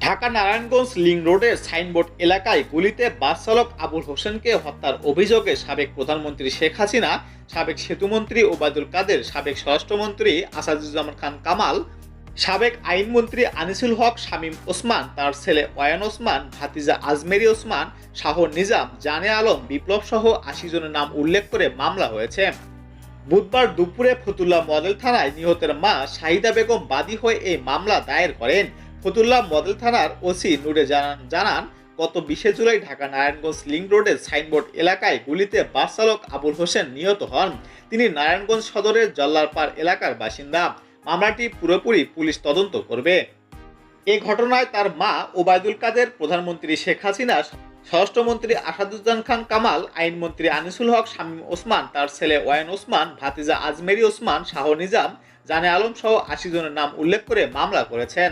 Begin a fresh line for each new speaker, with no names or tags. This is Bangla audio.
ঢাকা নারায়ণগঞ্জ লিংক রোডের সাইনবোর্ড এলাকায় গুলিতে বাস চালক আবুল হোসেনকে হত্যার অভিযোগে সাবেক প্রধানমন্ত্রী শেখ হাসিনা, সাবেক সেতুমন্ত্রী ওবায়দুল কাদের, সাবেক স্বরাষ্ট্রমন্ত্রী আসাদুজ্জামান খান কামাল, সাবেক আইনমন্ত্রী আনিসুল হক শামীম ওসমান, তার ছেলে ওয়ান ওসমান, ভাতিজা আজমেরি ওসমান, শাহ নিজাম, জানে আলম, বিপ্লব সহ ৮০ জনের নাম উল্লেখ করে মামলা হয়েছে। বুধবার দুপুরে ফতুল্লা মডেল থানায় নিহতের মা শাহিদা বেগম বাদী হয়ে এই মামলা দায়ের করেন। ফতুল্লা মডেল থানার ওসি নূরে জানান, গত ২০ জুলাই ঢাকা নারায়ণগঞ্জ লিংক রোডের সাইনবোর্ড এলাকায় গুলিতে বাস চালক আবুল হোসেন নিহত হন। তিনি নারায়ণগঞ্জ সদরের জল্লারপাড় এলাকার বাসিন্দা। মামলাটি পুরোপুরি পুলিশ তদন্ত করবে। এ ঘটনায় তার মা ওবায়দুল কাদের, প্রধানমন্ত্রী শেখ হাসিনা, স্বরাষ্ট্রমন্ত্রী আসাদুজ্জামান খান কামাল, আইনমন্ত্রী আনিসুল হক শামীম ওসমান, তার ছেলে ওয়ান ওসমান, ভাতিজা আজমেরি ওসমান, শাহ নিজাম, জানে আলম সহ ৮০ জনের নাম উল্লেখ করে মামলা করেছেন।